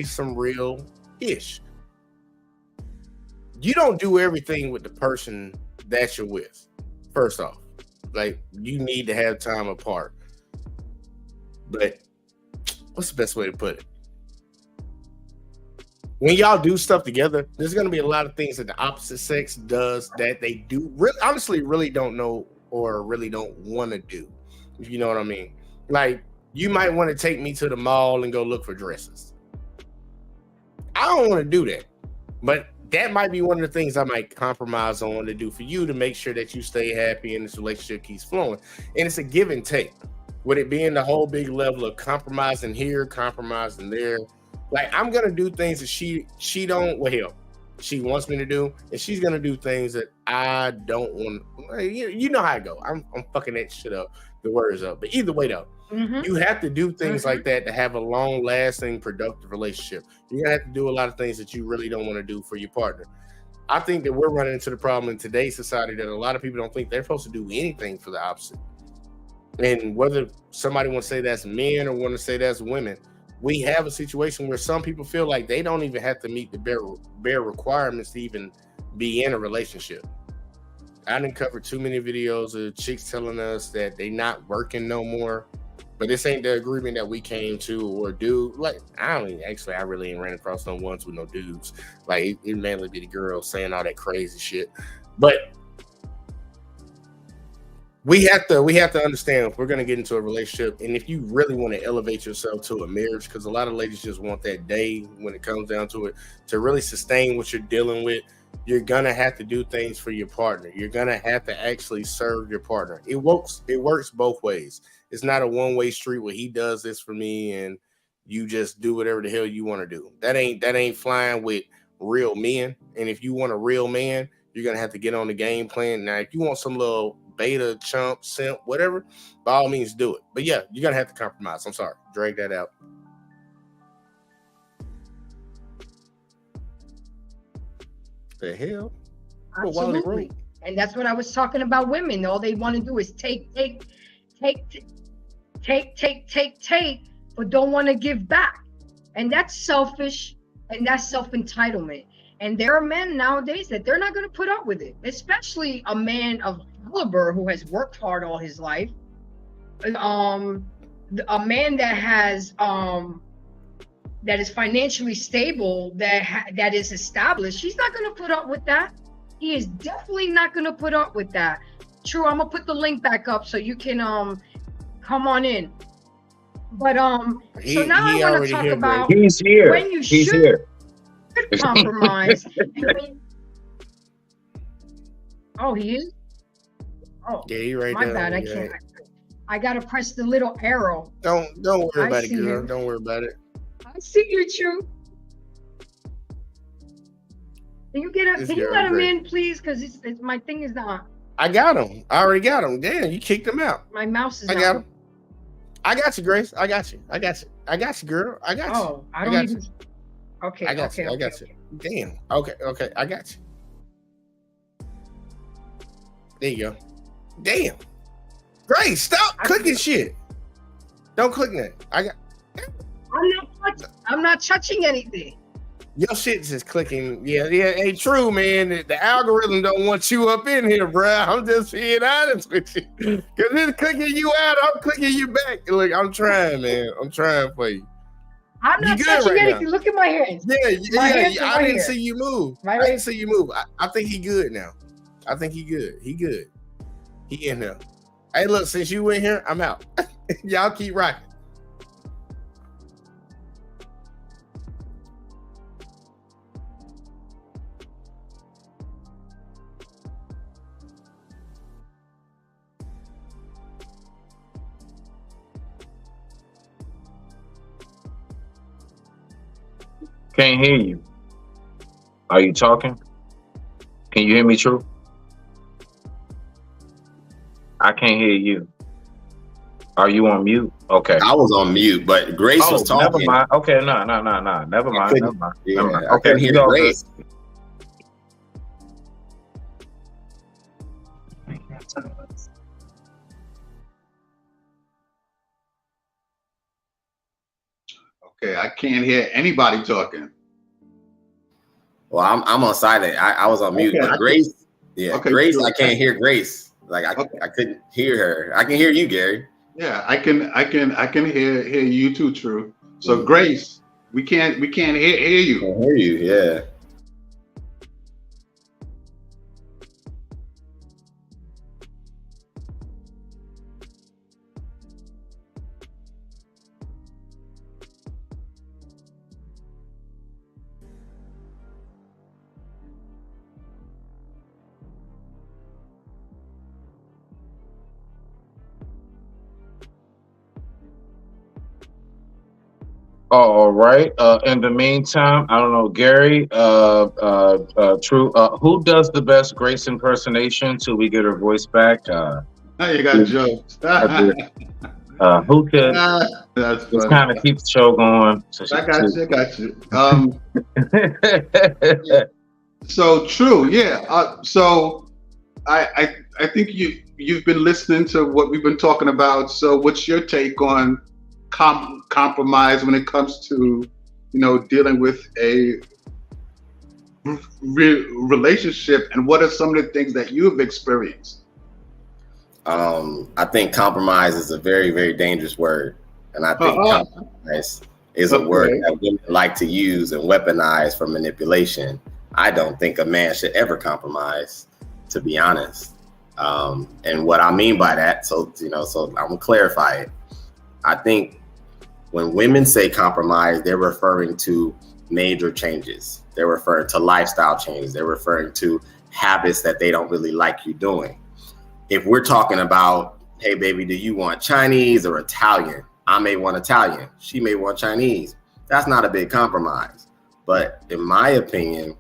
some real ish. You don't do everything with the person that you're with. First off, like you need to have time apart. But what's the best way to put it? When y'all do stuff together, there's going to be a lot of things that the opposite sex does that they do really, honestly, really don't know or really don't want to do. If you know what I mean. Like, you might want to take me to the mall and go look for dresses. I don't want to do that, but that might be one of the things I might compromise on to do for you to make sure that you stay happy and this relationship keeps flowing. And it's a give and take. With it being the whole big level of compromising here, compromising there, like I'm gonna do things that she don't well she wants me to do, and she's gonna do things that I don't want. You know how I go. I'm fucking that shit up, the words up. But either way though, you have to do things like that to have a long lasting, productive relationship. You're gonna have to do a lot of things that you really don't want to do for your partner. I think that we're running into the problem in today's society that a lot of people don't think they're supposed to do anything for the opposite. And whether somebody want to say that's men or want to say that's women, we have a situation where some people feel like they don't even have to meet the bare requirements to even be in a relationship. I didn't cover too many videos of chicks telling us that they not working no more, but this ain't the agreement that we came to. Or dude, like I really ain't ran across no ones with no dudes. Like it mainly be the girls saying all that crazy shit. But we have to understand if we're going to get into a relationship, and if you really want to elevate yourself to a marriage, because a lot of ladies just want that day when it comes down to it, to really sustain what you're dealing with, you're going to have to do things for your partner. You're going to have to actually serve your partner. It works both ways. It's not a one-way street where he does this for me and you just do whatever the hell you want to do. That ain't flying with real men. And if you want a real man, you're going to have to get on the game plan. Now, if you want some little beta, chump, simp, whatever, by all means do it. But yeah, you're gonna have to compromise. I'm sorry, drag that out. The hell? Absolutely. And that's what I was talking about. Women, all they want to do is take, but don't want to give back. And that's selfish, and that's self-entitlement. And there are men nowadays that they're not going to put up with it, especially a man of caliber who has worked hard all his life. A man that has that is financially stable, that is established. He's not going to put up with that. He is definitely not going to put up with that. True, I'm gonna put the link back up so you can come on in. But so now I want to talk about he's here. When you he's should here. compromise. Oh, he is? Oh, yeah, he right my there. bad. I can't. I gotta press the little arrow. Don't worry about it, girl. Don't worry about it. I see you, True. Can you Can you let him in, please? Because my thing is not. I got him. I already got him. Damn, you kicked him out. My mouse is. I got him. I got you, Grace. I got you, girl. I got you. Oh, I don't even. Okay. I got you. Damn. Okay. I got you. There you go. Damn. Grace, stop clicking shit. Don't click that. I'm not touching anything. Your shit's just clicking. Yeah, ain't true, man. The algorithm don't want you up in here, bro. I'm just being honest with you. Because it's clicking you out, I'm clicking you back. Look, I'm trying, man. I'm trying for you. I'm not touching anything. Now. Look at my hands. Yeah. I didn't see you move. I didn't see you move. I think he good now. I think he good. He good. He in here. Hey, look, since you in here, I'm out. Y'all keep rocking. Can't hear you. Are you talking? Can you hear me, True? I can't hear you. Are you on mute? Okay. I was on mute, but Grace was talking. Never mind. Okay, no. Never mind. Yeah, never mind. I couldn't hear Grace. Okay, I can't hear anybody talking. Well, I'm on silent. I was on mute. Okay, But Grace, okay, Grace, sure. I can't hear Grace. Like I couldn't hear her. I can hear you, Gary. Yeah, I can hear you too, True. So Grace, we can't hear you. I can hear you, yeah. All right. In the meantime, I don't know, Gary, True. Who does the best Grace impersonation till we get her voice back? Now you got jokes. Who could That's just funny. kind of keep the show going? So I got you. So True, yeah. So I think you've been listening to what we've been talking about. So what's your take on compromise when it comes to, dealing with a relationship, and what are some of the things that you've experienced? I think compromise is a very, very dangerous word, and I think compromise is a word that women like to use and weaponize for manipulation. I don't think a man should ever compromise, to be honest. And what I mean by that, so I'm gonna clarify it. I think when women say compromise, they're referring to major changes. They're referring to lifestyle changes. They're referring to habits that they don't really like you doing. If we're talking about, hey, baby, do you want Chinese or Italian? I may want Italian. She may want Chinese. That's not a big compromise. But in my opinion,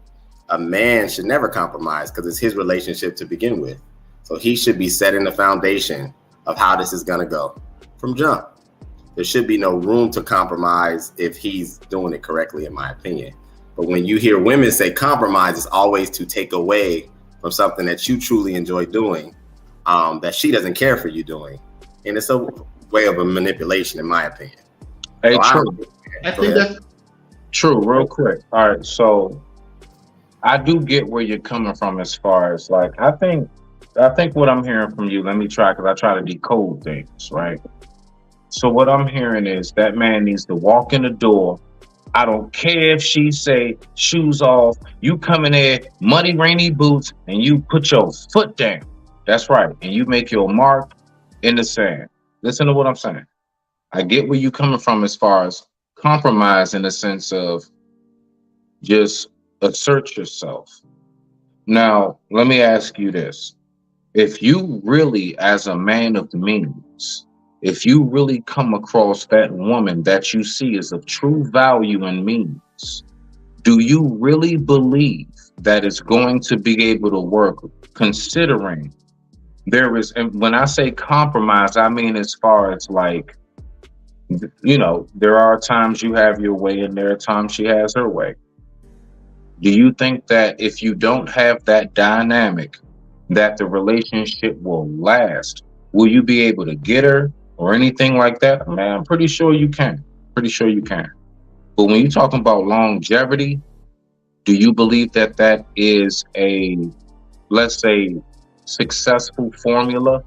a man should never compromise because it's his relationship to begin with. So he should be setting the foundation of how this is going to go from jump. There should be no room to compromise if he's doing it correctly, in my opinion. But when you hear women say compromise, it's always to take away from something that you truly enjoy doing, that she doesn't care for you doing. And it's a way of a manipulation, in my opinion. Hey, so True. I think that's True, real quick. All right, so I do get where you're coming from as far as like, I think what I'm hearing from you, let me try, because I try to decode things, right? So what I'm hearing is that man needs to walk in the door. I don't care if she say shoes off, you come in there, muddy, rainy boots, and you put your foot down. That's right. And you make your mark in the sand. Listen to what I'm saying. I get where you coming from as far as compromise in the sense of just assert yourself. Now, let me ask you this. If you really, as a man of means, if you really come across that woman that you see as of true value and means, do you really believe that it's going to be able to work, considering there is, and when I say compromise, I mean as far as like, there are times you have your way and there are times she has her way. Do you think that if you don't have that dynamic, that the relationship will last? Will you be able to get her or anything like that? Man, I'm pretty sure you can. Pretty sure you can. But when you're talking about longevity, do you believe that that is a, let's say, successful formula?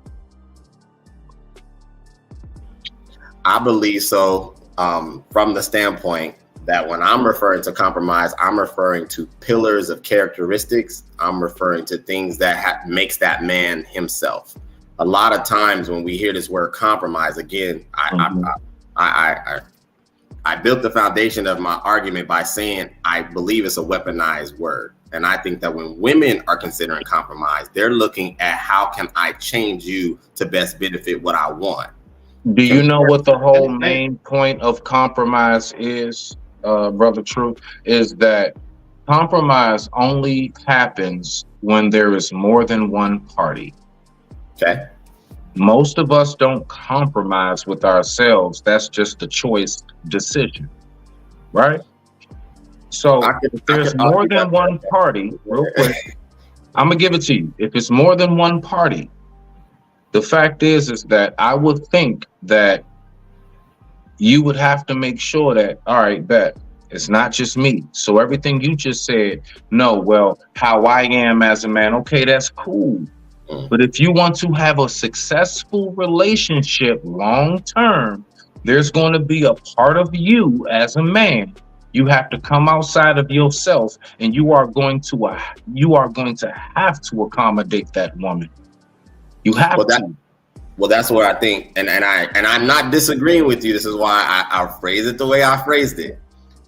I believe so, from the standpoint that when I'm referring to compromise, I'm referring to pillars of characteristics. I'm referring to things that makes that man himself. A lot of times when we hear this word compromise, again, I built the foundation of my argument by saying I believe it's a weaponized word. And I think that when women are considering compromise, they're looking at how can I change you to best benefit what I want. Do you know what the whole main point of compromise is, Brother True? Is that compromise only happens when there is more than one party. Okay. Most of us don't compromise with ourselves. That's just a choice decision, right? So if there's more than one party, real quick, I'm gonna give it to you. If it's more than one party, the fact is that I would think that you would have to make sure that, all right, bet it's not just me. So everything you just said, no, well, how I am as a man, okay, that's cool. But if you want to have a successful relationship long term, there's going to be a part of you as a man. You have to come outside of yourself, and you are going to have to accommodate that woman. You have to. Well, that's where I think, and I'm not disagreeing with you. This is why I phrase it the way I phrased it.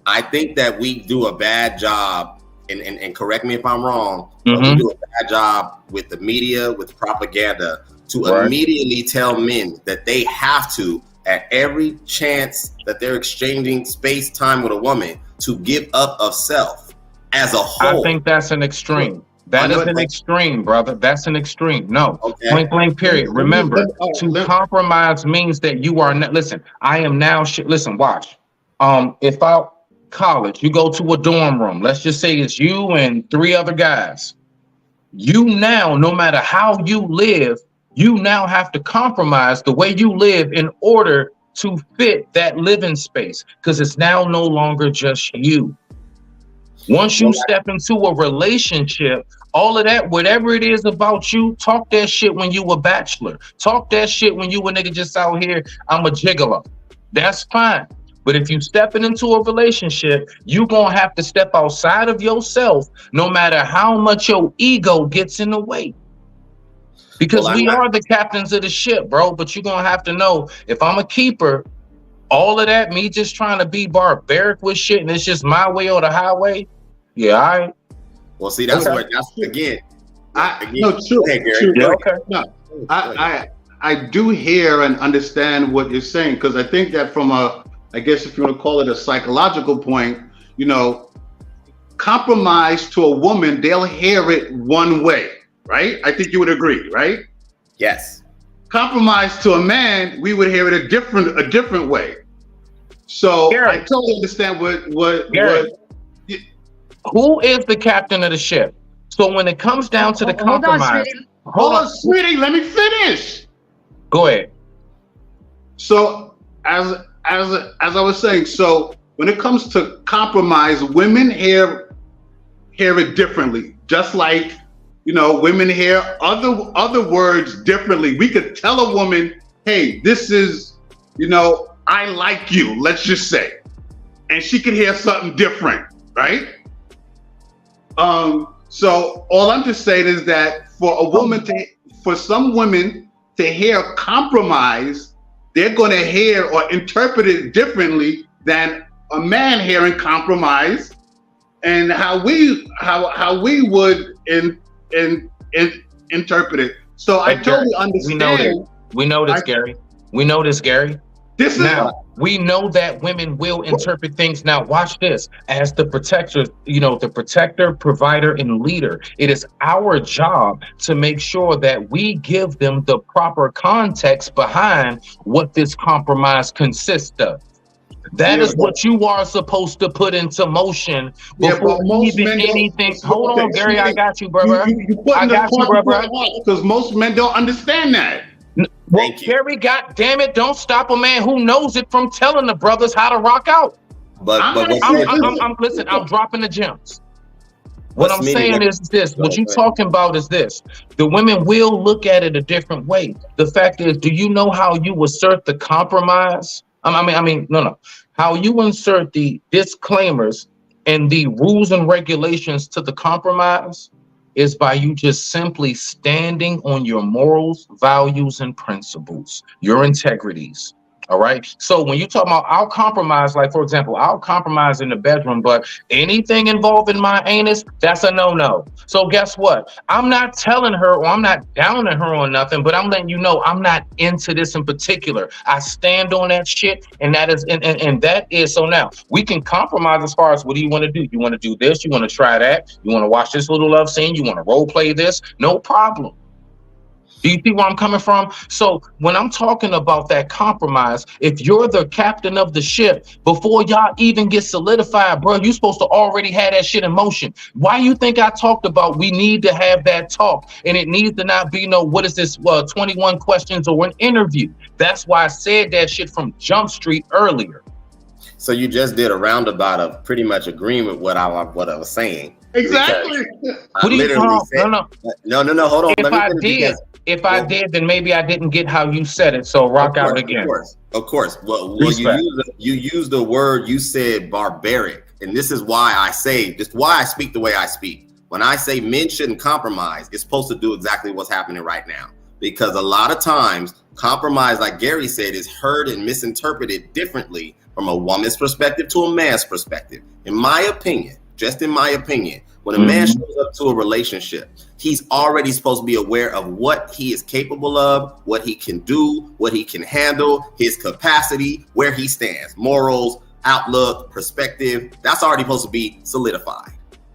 I think that we do a bad job, and correct me if I'm wrong, but we do a bad job with the media, with propaganda, to immediately tell men that they have to, at every chance that they're exchanging space time with a woman, to give up of self as a whole. I think that's an extreme. That is an extreme, brother. That's an extreme. No, point blank, period. Remember, to compromise means that you are not, listen, I am now, listen, watch. If I, college, you go to a dorm room, let's just say it's you and 3 other guys. You now, no matter how you live, you now have to compromise the way you live in order to fit that living space, because it's now no longer just you. Once you step into a relationship, all of that, whatever it is about you, talk that shit when you a bachelor. Talk that shit when you a nigga just out here, I'm a gigolo. That's fine. But if you stepping into a relationship, you gonna have to step outside of yourself, no matter how much your ego gets in the way. Because we are the captains of the ship, bro. But you're gonna have to know, if I'm a keeper, all of that, me just trying to be barbaric with shit, and it's just my way or the highway. Yeah, all right. Well, see, that's where again. No, true. Hey, Gary. True. Okay. No, I do hear and understand what you're saying, because I think that from a, I guess if you want to call it a psychological point, you know, compromise to a woman, they'll hear it one way, right? I think you would agree, right? Yes. Compromise to a man, we would hear it a different way. So Gary, I totally understand what who is the captain of the ship? So when it comes down to the compromise, hold on, sweetie, let me finish. Go ahead. So as I was saying, so when it comes to compromise, women hear it differently. Just like, you know, women hear other words differently. We could tell a woman, hey, this is, you know, I like you, let's just say. And she could hear something different, right? So all I'm just saying is that for some women to hear compromise, they're going to hear or interpret it differently than a man hearing compromise, and how we would interpret it. So I totally understand. We know this, Gary. We know this, Gary. We know that women will interpret things. Now, watch this. As the protector, you know, the protector, provider, and leader, it is our job to make sure that we give them the proper context behind what this compromise consists of. That is what you are supposed to put into motion before even anything. Hold on, Gary, I got you, brother. I got you, brother. Because most men don't understand that. Well, Gary, goddamn it, don't stop a man who knows it from telling the brothers how to rock out. Listen, I'm dropping the gems. What I'm saying is this, what you talking about is this. The women will look at it a different way. The fact is, do you know how you assert the compromise? No. How you insert the disclaimers and the rules and regulations to the compromise is by you just simply standing on your morals, values, and principles, your integrities. All right. So when you talk about I'll compromise, like, for example, I'll compromise in the bedroom, but anything involving my anus, that's a no-no. So guess what? I'm not telling her, or I'm not downing her on nothing, but I'm letting you know I'm not into this in particular. I stand on that shit, and that is, and that is, so now we can compromise as far as what do you want to do? You want to do this? You want to try that? You want to watch this little love scene? You want to role play this? No problem. Do you see where I'm coming from? So when I'm talking about that compromise, if you're the captain of the ship, before y'all even get solidified, bro, you're supposed to already have that shit in motion. Why you think I talked about we need to have that talk, and it needs to not be no, what is this, 21 questions or an interview? That's why I said that shit from Jump Street earlier. So you just did a roundabout of pretty much agreeing with what I was saying. Exactly. What do you call? No. Hold on. If I did, then maybe I didn't get how you said it. So rock out again. Of course. Well, you use the word, you said barbaric, and this is why I speak the way I speak. When I say men shouldn't compromise, it's supposed to do exactly what's happening right now. Because a lot of times, compromise, like Gary said, is heard and misinterpreted differently from a woman's perspective to a man's perspective. In my opinion, just in my opinion, when a man shows up to a relationship, he's already supposed to be aware of what he is capable of, what he can do, what he can handle, his capacity, where he stands, morals, outlook, perspective. That's already supposed to be solidified.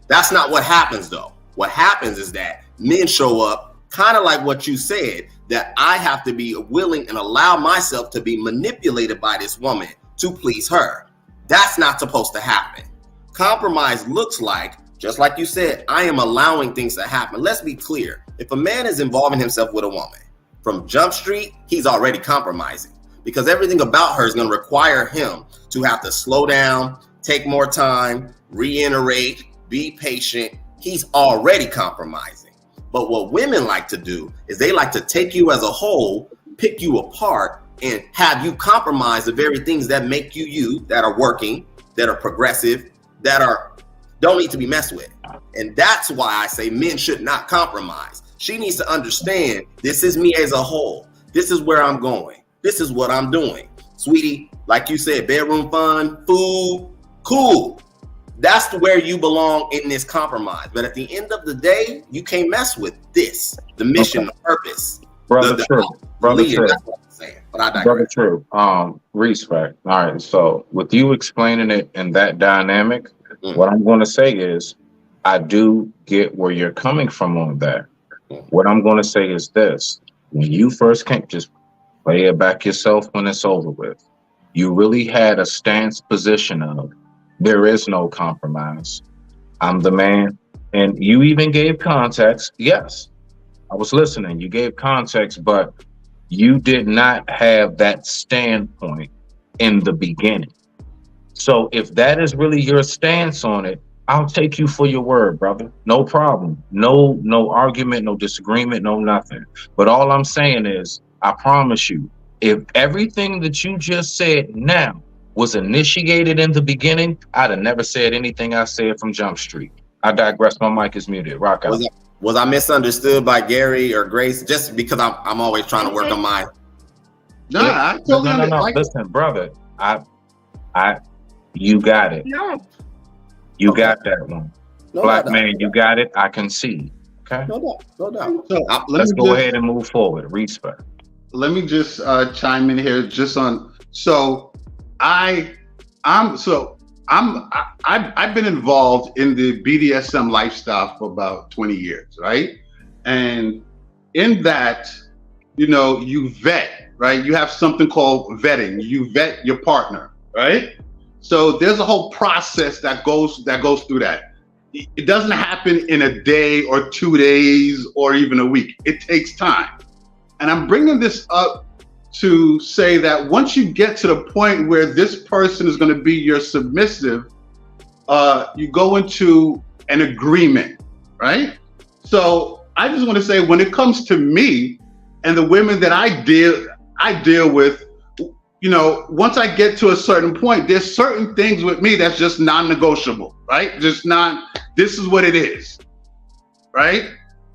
That's not what happens, though. What happens is that men show up kind of like what you said, that I have to be willing and allow myself to be manipulated by this woman to please her. That's not supposed to happen. Compromise looks like, just like you said, I am allowing things to happen. Let's be clear. If a man is involving himself with a woman from Jump Street, he's already compromising, because everything about her is going to require him to have to slow down, take more time, reiterate, be patient. He's already compromising. But what women like to do is they like to take you as a whole, pick you apart, and have you compromise the very things that make you, that are working, that are progressive, that don't need to be messed with. And that's why I say men should not compromise. She needs to understand, this is me as a whole. This is where I'm going. This is what I'm doing. Sweetie, like you said, bedroom fun, food, cool. That's where you belong in this compromise. But at the end of the day, you can't mess with this, the mission, the purpose. Brother, true. Brother, true. That's what I'm saying. But I digress. Brother, true. Respect. All right. So with you explaining it in that dynamic, what I'm going to say is, I do get where you're coming from on that. What I'm going to say is this: when you first came, just play it back yourself when it's over with. You really had a stance position of, there is no compromise. I'm the man. And you even gave context. Yes, I was listening. You gave context, but you did not have that standpoint in the beginning. So if that is really your stance on it, I'll take you for your word, brother. No problem. No argument, no disagreement, no nothing. But all I'm saying is, I promise you, if everything that you just said now was initiated in the beginning, I'd have never said anything I said from Jump Street. I digress. My mic is muted. Rock out. Was I misunderstood by Gary or Grace? Just because I'm always trying to work on my. No. Listen, brother. You got it. No. You got that one. No, Black man, you got it. I can see. Okay. No doubt. So, let's go ahead and move forward. Respect. Let me just chime in here just on. So I've been involved in the BDSM lifestyle for about 20 years, right? And in that, you vet, right? You have something called vetting. You vet your partner, right? So there's a whole process that goes through that. It doesn't happen in a day or 2 days or even a week. It takes time. And I'm bringing this up to say that once you get to the point where this person is going to be your submissive, you go into an agreement, right? So I just want to say, when it comes to me and the women that I deal with, once I get to a certain point, there's certain things with me that's just non-negotiable, right? Just not, this is what it is, right?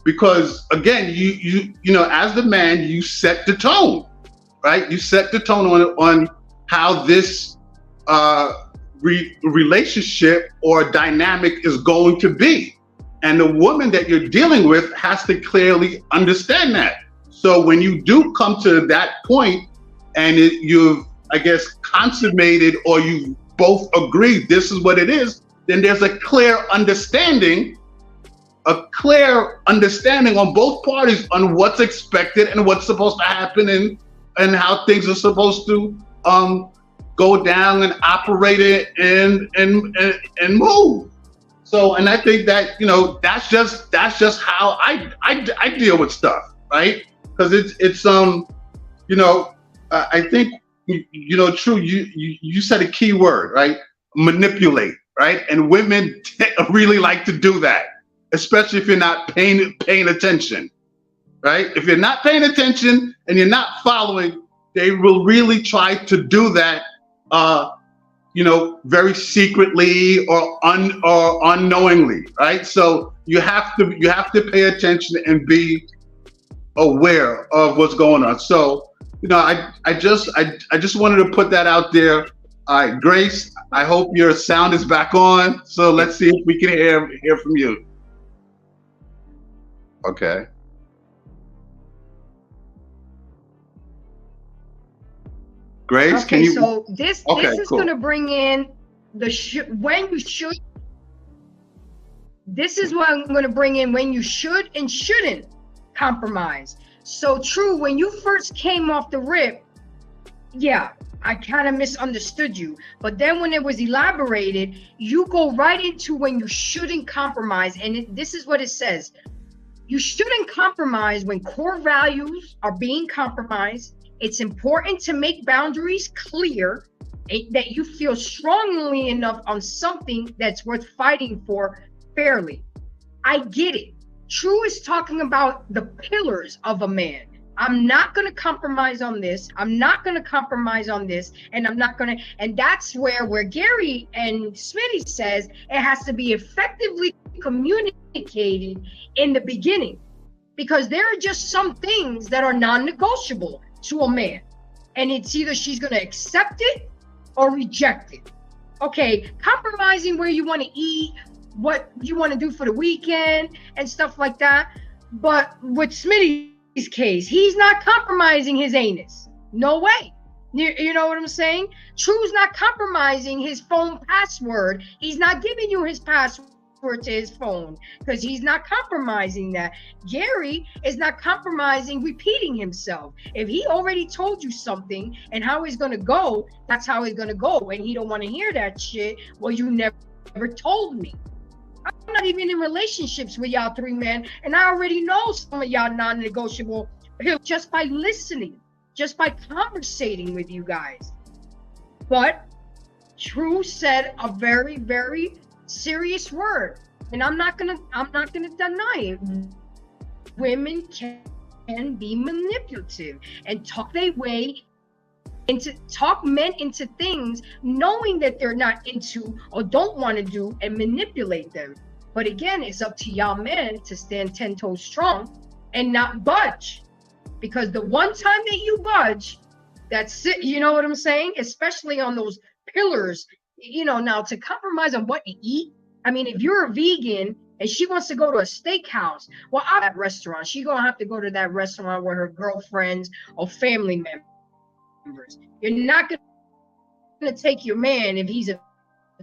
Because again, you as the man, you set the tone, right? You set the tone on how this relationship or dynamic is going to be. And the woman that you're dealing with has to clearly understand that. So when you do come to that point and you've, I guess, consummated, or you both agree this is what it is, then there's a clear understanding a clear understanding on both parties on what's expected and what's supposed to happen and how things are supposed to go down and operate it and move. So, and I think that, you know, that's just how I deal with stuff, right? Because it's you know, I think, you know, true. You said a key word, right? Manipulate, right? And women really like to do that, especially if you're not paying attention, right? If you're not paying attention and you're not following, they will really try to do that, you know, very secretly or unknowingly, right? So you have to pay attention and be aware of what's going on. So, you know, I just wanted to put that out there. All right, Grace, I hope your sound is back on. So let's see if we can hear from you. Okay. Grace, okay, can you? So this is cool. going to bring in when you should. This is what I'm going to bring in when you should and shouldn't compromise. So true, when you first came off the rip, yeah, I kind of misunderstood you. But then when it was elaborated, you go right into when you shouldn't compromise. And this is what it says. You shouldn't compromise when core values are being compromised. It's important to make boundaries clear, that you feel strongly enough on something that's worth fighting for fairly. I get it. True is talking about the pillars of a man. I'm not going to compromise on this. I'm not going to compromise on this. And I'm not going to. And that's where Gary and Smitty says it has to be effectively communicated in the beginning, because there are just some things that are non-negotiable to a man. And it's either she's going to accept it or reject it. Okay, compromising where you want to eat, what you want to do for the weekend and stuff like that. But with Smitty's case, he's not compromising his anus. No way. You know what I'm saying? True's not compromising his phone password. He's not giving you his password to his phone because he's not compromising that. Gary is not compromising repeating himself. If he already told you something and how he's going to go, that's how he's going to go. And he don't want to hear that shit. Well, you never told me. I'm not even in relationships with y'all three men, and I already know some of y'all non-negotiable just by listening, just by conversating with you guys. But True said a very, very serious word, and I'm not gonna deny it. Women can be manipulative and talk their way into talk men into things knowing that they're not into or don't want to do and manipulate them. But again, it's up to y'all men to stand 10 toes strong and not budge, because the one time that you budge, that's it. You know what I'm saying? Especially on those pillars, you know. Now, to compromise on what you eat, I mean, if you're a vegan and she wants to go to a steakhouse, well, I'm at that restaurant, she's gonna have to go to that restaurant with her girlfriends or family members. You're not going to take your man, if he's a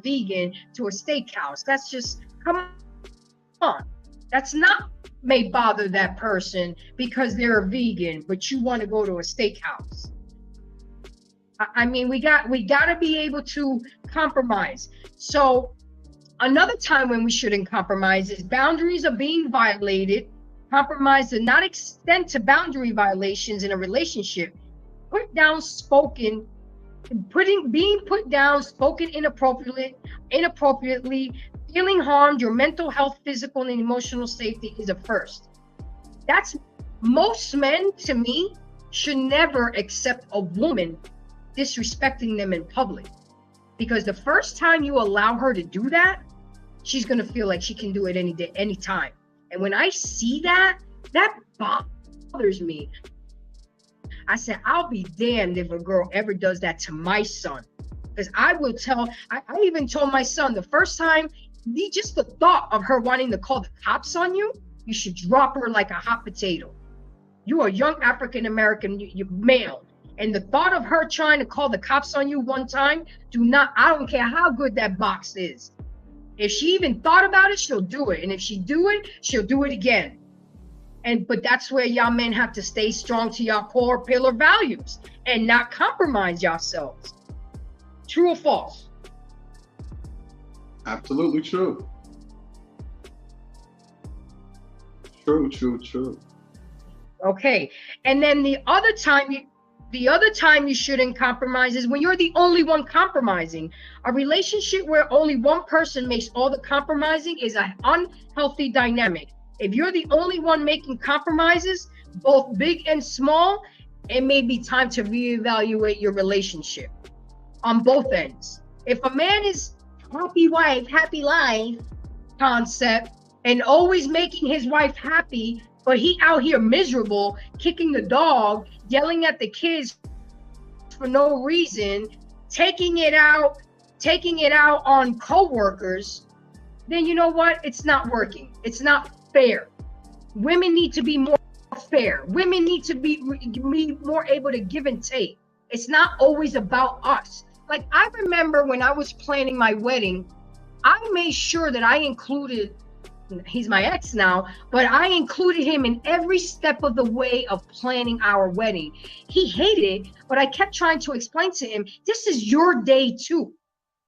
vegan, to a steakhouse. That's just, come on. That's not may bother that person because they're a vegan, but you want to go to a steakhouse. I mean, we got to be able to compromise. So another time when we shouldn't compromise is boundaries are being violated. Compromise does not extend to boundary violations in a relationship. Being put down, spoken inappropriately, feeling harmed, your mental health, physical, and emotional safety is a first. That's most men, to me, should never accept a woman disrespecting them in public, because the first time you allow her to do that, she's gonna feel like she can do it any day, anytime. And when I see that bothers me. I said, I'll be damned if a girl ever does that to my son. Because I will tell, I even told my son the first time, just the thought of her wanting to call the cops on you, you should drop her like a hot potato. You are a young African-American, you're male. And the thought of her trying to call the cops on you one time, I don't care how good that box is. If she even thought about it, she'll do it. And if she do it, she'll do it again. But that's where y'all men have to stay strong to your core pillar values and not compromise yourselves. True or false? Absolutely true. True. Okay. And then the other time you shouldn't compromise is when you're the only one compromising. A relationship where only one person makes all the compromising is an unhealthy dynamic. If you're the only one making compromises, both big and small, it may be time to reevaluate your relationship on both ends. If a man is happy wife, happy life concept and always making his wife happy, but he out here miserable, kicking the dog, yelling at the kids for no reason, taking it out on coworkers, then you know what? It's not working. It's not fair. Women need to be more fair. Women need to be more able to give and take. It's not always about us. Like, I remember when I was planning my wedding, I made sure that I included, he's my ex now, but I included him in every step of the way of planning our wedding. He hated it, but I kept trying to explain to him, this is your day too.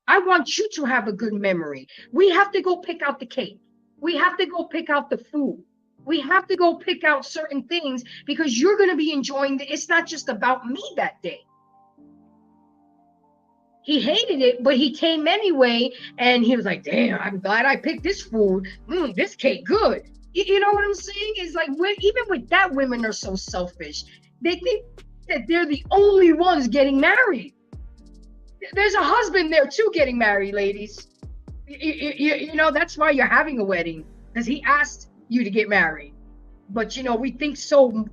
I want you to have a good memory. We have to go pick out the cake. We have to go pick out the food. We have to go pick out certain things because you're going to be enjoying it. It's not just about me that day. He hated it, but he came anyway, and he was like, damn, I'm glad I picked this food. This cake good. You know what I'm saying? It's like, even with that, women are so selfish. They think that they're the only ones getting married. There's a husband there too getting married, ladies. You know, that's why you're having a wedding, because he asked you to get married. But, you know, we think so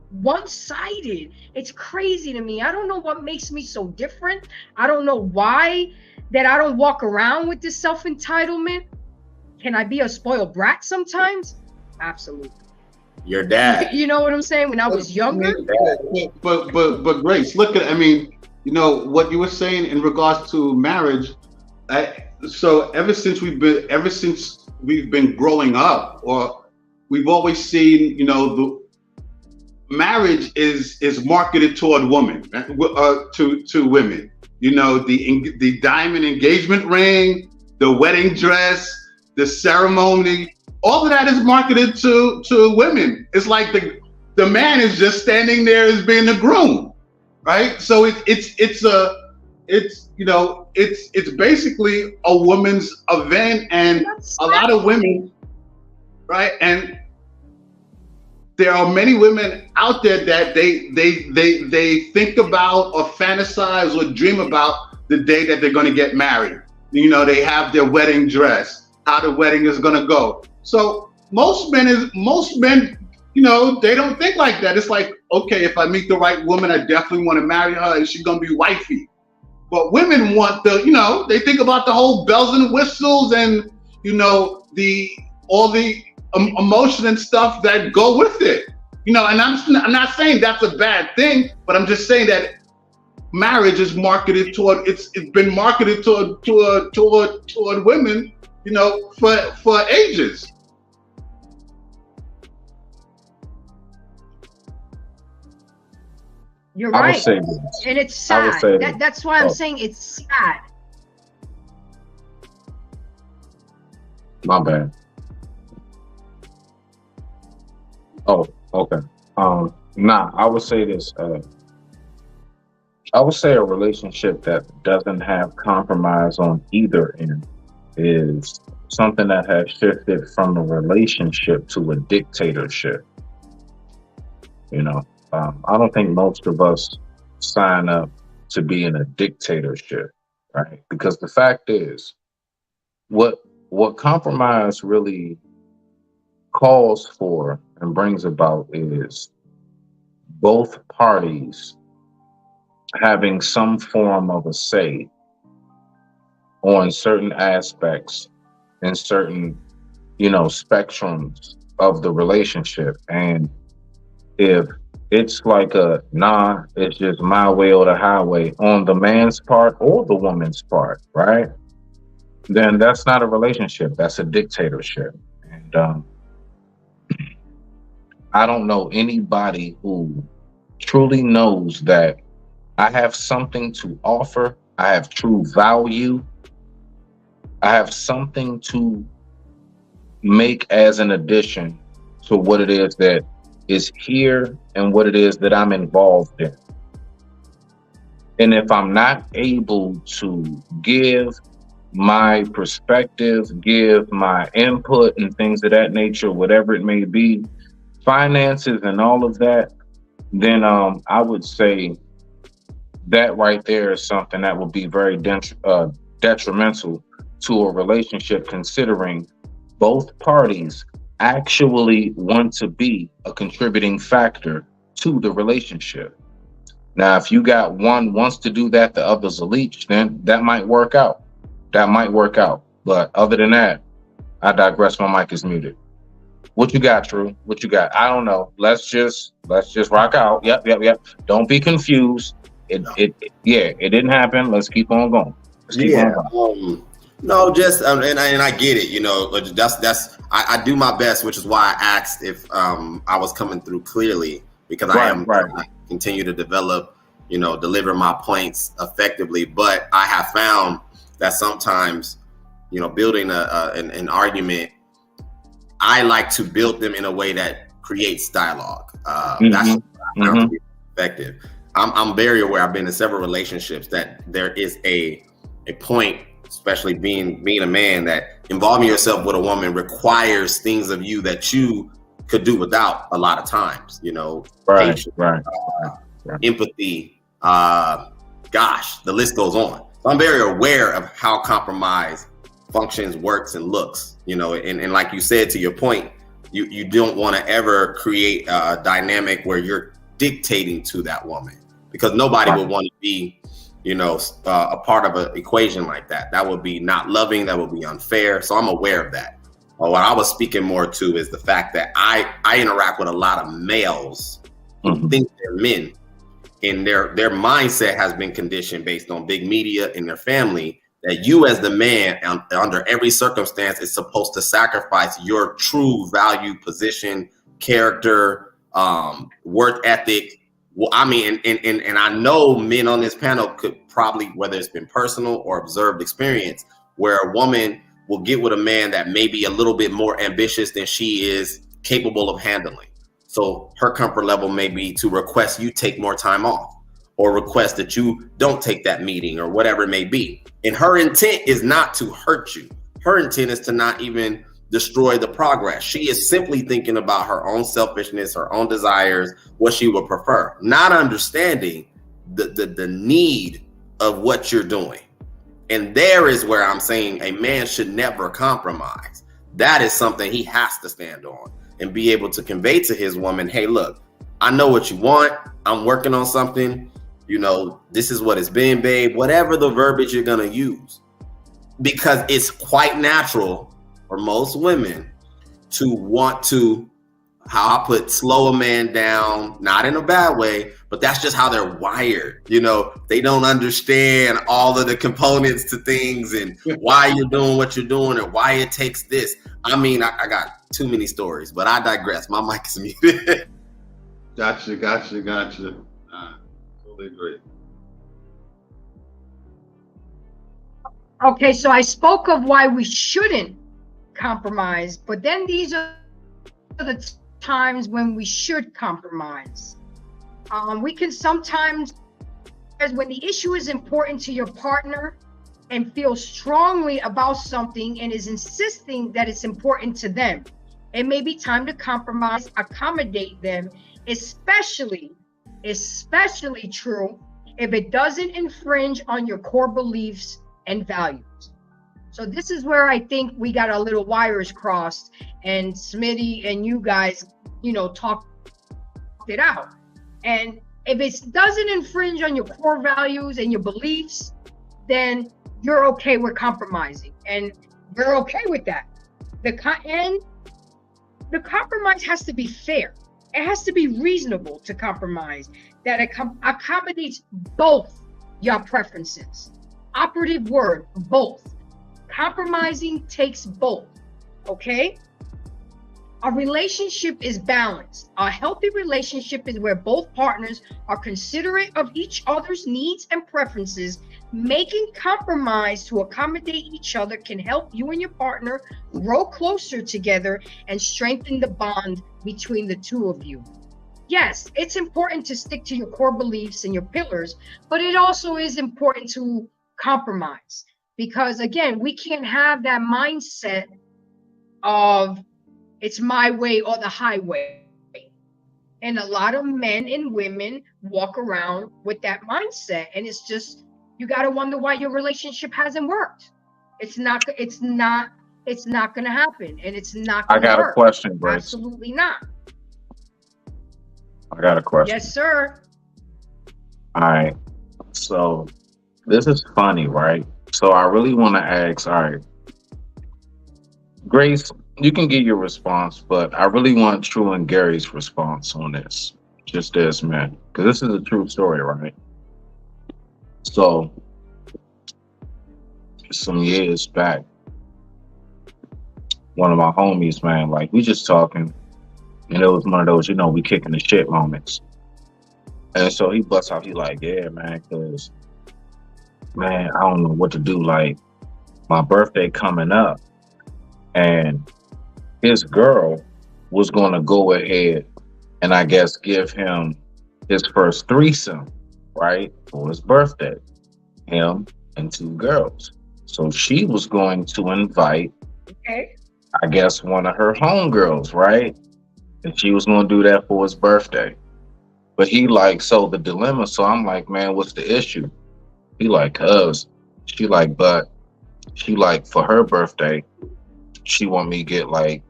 one-sided. It's crazy to me. I don't know what makes me so different. I don't know why that I don't walk around with this self-entitlement. Can I be a spoiled brat sometimes? Absolutely. Your dad. You know what I'm saying? When I was younger. But Grace, look at, I mean, you know what you were saying in regards to marriage. So ever since we've been growing up, or we've always seen, you know, the marriage is marketed toward women, to women. You know, the diamond engagement ring, the wedding dress, the ceremony, all of that is marketed to women. It's like the man is just standing there as being the groom, right? So it's basically a woman's event, and a lot of women, right? And there are many women out there that they think about or fantasize or dream about the day that they're going to get married. You know, they have their wedding dress, how the wedding is going to go. So most men, you know, they don't think like that. It's like, okay, if I meet the right woman, I definitely want to marry her, and she's going to be wifey. But women want they think about the whole bells and whistles and, you know, all the emotion and stuff that go with it. You know, and I'm not saying that's a bad thing, but I'm just saying that marriage is marketed it's been marketed toward women, you know, for ages. You're right. I would say this. And it's sad. That's why I'm saying it's sad. My bad. Oh, okay. I would say this. I would say a relationship that doesn't have compromise on either end is something that has shifted from a relationship to a dictatorship. You know, I don't think most of us sign up to be in a dictatorship, right? Because the fact is, what compromise really calls for and brings about is both parties having some form of a say on certain aspects and certain, you know, spectrums of the relationship. And if it's like it's just my way or the highway on the man's part or the woman's part, right? then that's not a relationship. That's a dictatorship. And I don't know anybody who truly knows that I have something to offer. I have true value. I have something to make as an addition to what it is that is here and what it is that I'm involved in. And if I'm not able to give my perspective, give my input and things of that nature, whatever it may be, finances and all of that, then I would say that right there is something that will be very detrimental to a relationship, considering both parties actually want to be a contributing factor to the relationship. Now, if you got one wants to do that, the other's a leech, then that might work out. That might work out. But other than that, I digress. My mic is muted. What you got, True? What you got? I don't know. Let's just rock out. Yep. Don't be confused. It didn't happen. Let's keep on going. No, just and I get it. You know, I do my best, which is why I asked if I was coming through clearly, because I continue to develop, you know, deliver my points effectively. But I have found that sometimes, you know, building an argument, I like to build them in a way that creates dialogue. That's to be effective. I'm very aware. I've been in several relationships that there is a point, especially being a man, that involving yourself with a woman requires things of you that you could do without a lot of times. You know, patience, empathy. Gosh, the list goes on. So I'm very aware of how compromise functions, works, and looks. You know, and like you said, to your point, you don't want to ever create a dynamic where you're dictating to that woman, because nobody would want to be, you know, a part of an equation like that. That would be not loving. That would be unfair. So I'm aware of that. What I was speaking more to is the fact that I interact with a lot of males who think they're men, and their mindset has been conditioned based on big media and their family, that you as the man under every circumstance is supposed to sacrifice your true value, position, character, work ethic. Well, I mean, and I know men on this panel could probably, whether it's been personal or observed experience, where a woman will get with a man that may be a little bit more ambitious than she is capable of handling. So her comfort level may be to request you take more time off, or request that you don't take that meeting, or whatever it may be. And her intent is not to hurt you. Her intent is to not even destroy the progress. She is simply thinking about her own selfishness, her own desires, what she would prefer, not understanding the need of what you're doing. And there is where I'm saying a man should never compromise. That is something he has to stand on and be able to convey to his woman, hey, look, I know what you want. I'm working on something. You know, this is what it's been, babe, whatever the verbiage you're going to use, because it's quite natural for most women to want to, how I put, slow a man down, not in a bad way, but that's just how they're wired. You know, they don't understand all of the components to things and why you're doing what you're doing and why it takes this. I mean, I got too many stories, but I digress. My mic is muted. Gotcha. Totally agree. Okay, so I spoke of why we shouldn't compromise, but then these are the times when we should compromise. We can sometimes, as when the issue is important to your partner and feel strongly about something and is insisting that it's important to them, it may be time to compromise, accommodate them, especially true if it doesn't infringe on your core beliefs and values. So this is where I think we got our little wires crossed, and Smitty and you guys, you know, talked it out. And if it doesn't infringe on your core values and your beliefs, then you're okay with compromising, and we're okay with that. The compromise has to be fair. It has to be reasonable to compromise that accommodates both your preferences. Operative word, both. Compromising takes both, okay? A relationship is balanced. A healthy relationship is where both partners are considerate of each other's needs and preferences. Making compromise to accommodate each other can help you and your partner grow closer together and strengthen the bond between the two of you. Yes, it's important to stick to your core beliefs and your pillars, but it also is important to compromise, because again, we can't have that mindset of it's my way or the highway. And a lot of men and women walk around with that mindset, and it's just, you got to wonder why your relationship hasn't worked. It's not going to happen, and it's not going to work. I got a question, Grace. Absolutely not. I got a question. Yes, sir. All right. So this is funny, right? So I really want to ask, all right, Grace, you can get your response, but I really want True and Gary's response on this. Just this, man, because this is a true story, right? So some years back, one of my homies, man, like we just talking, and it was one of those, we kicking the shit moments. And so he busts out, he like, yeah, man, because, man, I don't know what to do. Like, my birthday coming up, and his girl was going to go ahead and I guess give him his first threesome, right, for his birthday, him and two girls. So she was going to invite, I guess, one of her homegirls, right? And she was going to do that for his birthday. But he like, so the dilemma, so I'm like, man, what's the issue? He like, cuz. She like, but she like, for her birthday, she want me to get like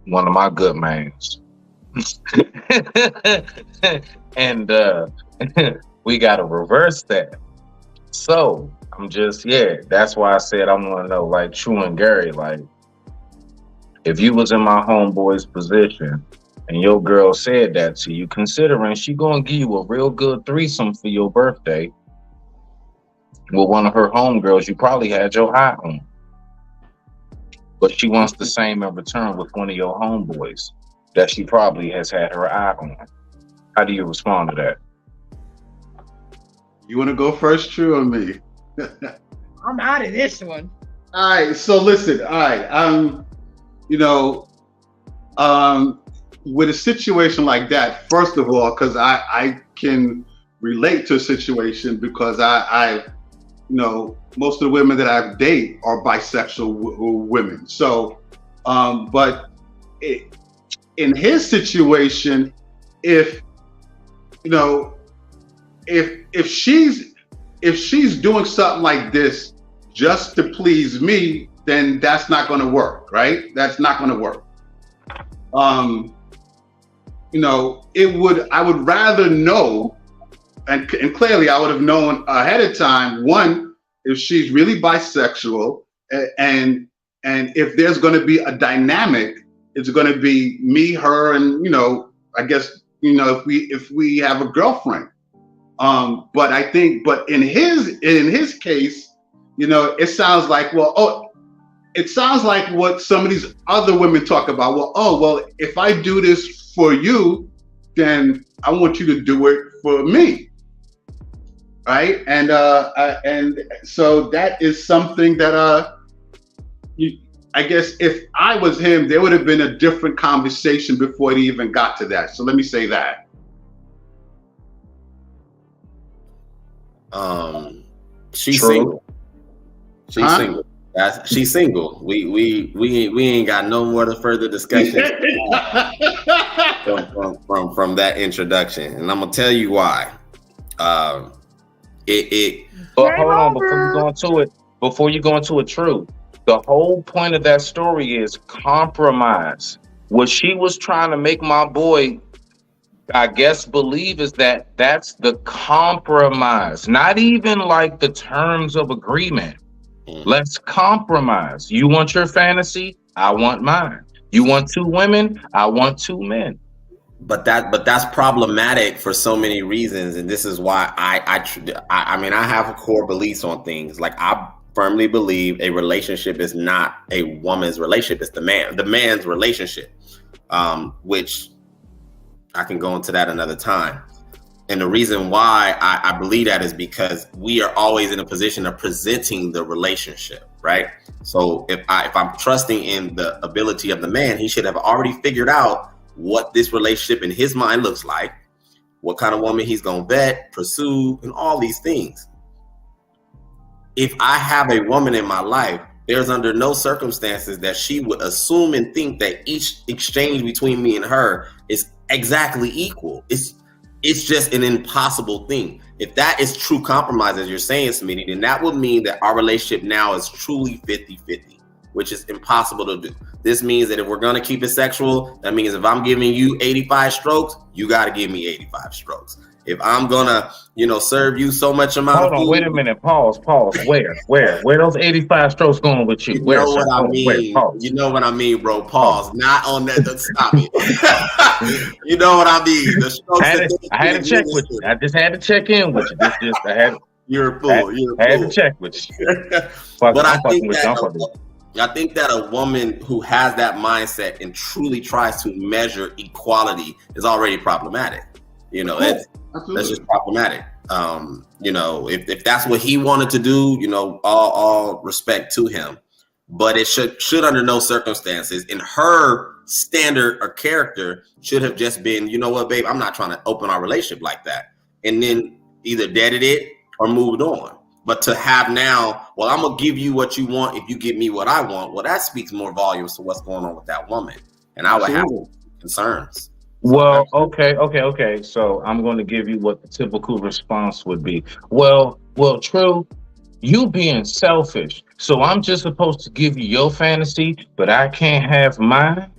one of my good mans. And we got to reverse that. So I'm just, that's why I said I want to know, like, True and Gary, like, if you was in my homeboy's position and your girl said that to you, considering she gonna give you a real good threesome for your birthday with one of her homegirls you probably had your eye on, but she wants the same in return with one of your homeboys that she probably has had her eye on. How do you respond to that? You want to go first, True, or me? I'm out of this one. All right, so listen, all right, with a situation like that, first of all, because I can relate to a situation because I most of the women that I've dated are bisexual women. So, but in his situation, if she's doing something like this just to please me, then that's not going to work, right? That's not going to work. I would rather know, and clearly I would have known ahead of time, one, if she's really bisexual, and if there's going to be a dynamic, it's going to be me, her, and I guess if we have a girlfriend. But I think, in his case, it sounds like, it sounds like what some of these other women talk about. If I do this for you, then I want you to do it for me, right? And so that is something that I guess if I was him, there would have been a different conversation before it even got to that. So let me say that. She's True. single. She's single. She's single. We ain't got no more to further discussion from that introduction, and I'm gonna tell you why. But hold on, before you go into it, True. The whole point of that story is compromise. What she was trying to make my boy, I guess, believe is that that's the compromise, not even like the terms of agreement. Let's compromise. You want your fantasy? I want mine. You want two women? I want two men. But that's problematic for so many reasons, and this is why I have core beliefs on things. Like firmly believe a relationship is not a woman's relationship. It's the man's relationship, which I can go into that another time. And the reason why I believe that is because we are always in a position of presenting the relationship, right? So if I'm trusting in the ability of the man, he should have already figured out what this relationship in his mind looks like, what kind of woman he's going to vet, pursue, and all these things. If I have a woman in my life, there's under no circumstances that she would assume and think that each exchange between me and her is exactly equal. It's just an impossible thing. If that is true compromise, as you're saying, Smitty, then that would mean that our relationship now is truly 50-50, which is impossible to do. This means that if we're going to keep it sexual, that means if I'm giving you 85 strokes, you got to give me 85 strokes. If I'm going to, serve you so much amount of food. Hold on, wait a minute. Pause. Where those 85 strokes going with you? You know what I mean? You know what I mean, bro. Pause. Not on that. Stop it. You know what I mean? The strokes I had to check with you. I just had to check in with you. You're a fool. I had to check with you. But I think that a woman who has that mindset and truly tries to measure equality is already problematic. That's just problematic. If that's what he wanted to do, all respect to him. But it should under no circumstances in her standard or character should have just been, you know what, babe, I'm not trying to open our relationship like that. And then either deaded it or moved on. But to have now, well, I'm going to give you what you want if you give me what I want. Well, that speaks more volumes to what's going on with that woman. And I would have concerns. Well, okay. So I'm going to give you what the typical response would be. Well, true. You being selfish. So I'm just supposed to give you your fantasy, but I can't have mine.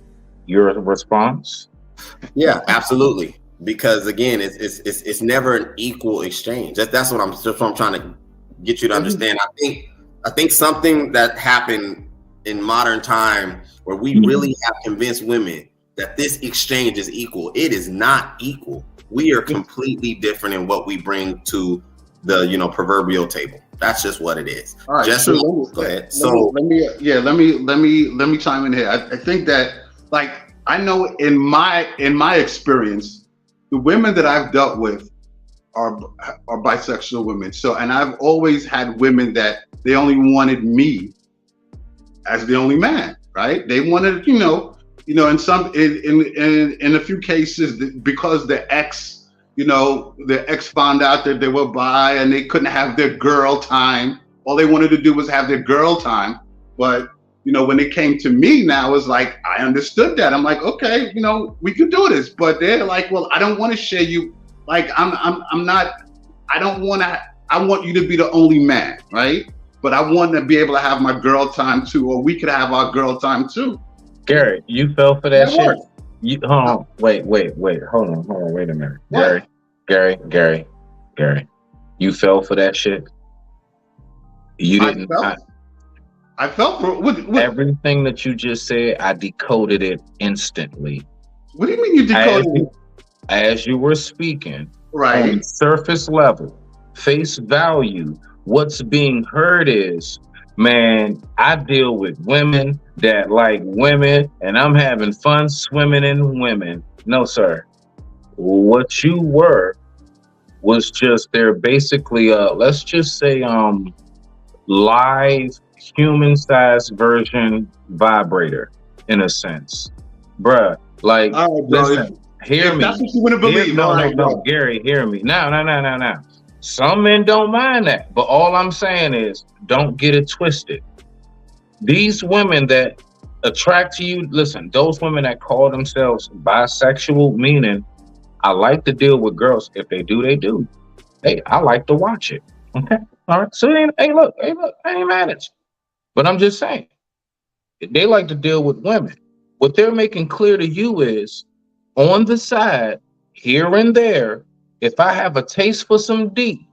Your response? Yeah, absolutely. Because again, it's never an equal exchange. That's what I'm trying to get you to understand. I think something that happened in modern time where we really have convinced women that this exchange is equal. It is not equal. We are completely different in what we bring to the proverbial table. That's just what it is. All right, go ahead. Let me chime in here. I think that, like, I know in my experience, the women that I've dealt with are bisexual women. So, and I've always had women that they only wanted me as the only man, right? They wanted, in a few cases, because the ex found out that they were bi and they couldn't have their girl time. All they wanted to do was have their girl time. But, when it came to me now, it's like, I understood that. I'm like, okay, we could do this. But they're like, well, I don't want to share you. Like, I want you to be the only man, right? But I want to be able to have my girl time too, or we could have our girl time too. Gary, you fell for that shit? Wait, hold on, wait a minute. What? Gary, you fell for that shit? You didn't. I fell for what? Everything that you just said, I decoded it instantly. What do you mean you decoded it? As you were speaking, right? On surface level, face value, what's being heard is, man, I deal with women that like women, and I'm having fun swimming in women. No, sir. What you were was just they're basically let's just say live human-sized version vibrator in a sense. Bruh, like, all right, bro, listen, hear me. That's what you want to believe. No, Gary, hear me. Now. Some men don't mind that, but all I'm saying is don't get it twisted. These women that attract to you, listen, those women that call themselves bisexual, meaning I like to deal with girls. If they do, they do. Hey, I like to watch it. Okay. All right. So look, I ain't mad at you. But I'm just saying, they like to deal with women. What they're making clear to you is, on the side, here and there, if I have a taste for some D,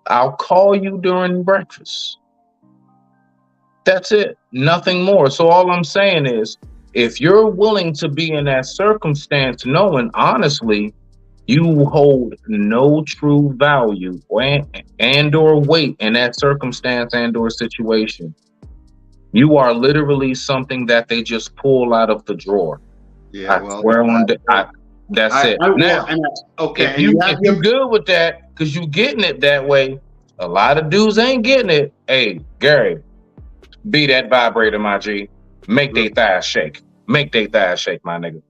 I'll call you during breakfast. That's it. Nothing more. So all I'm saying is, if you're willing to be in that circumstance, knowing honestly, you hold no true value and or weight in that circumstance and or situation. You are literally something that they just pull out of the drawer. Yeah, I swear on that's it. Now, if you're good with that, because you getting it that way, a lot of dudes ain't getting it. Hey, Gary, be that vibrator, my G. Make they thighs shake. Make they thighs shake, my nigga.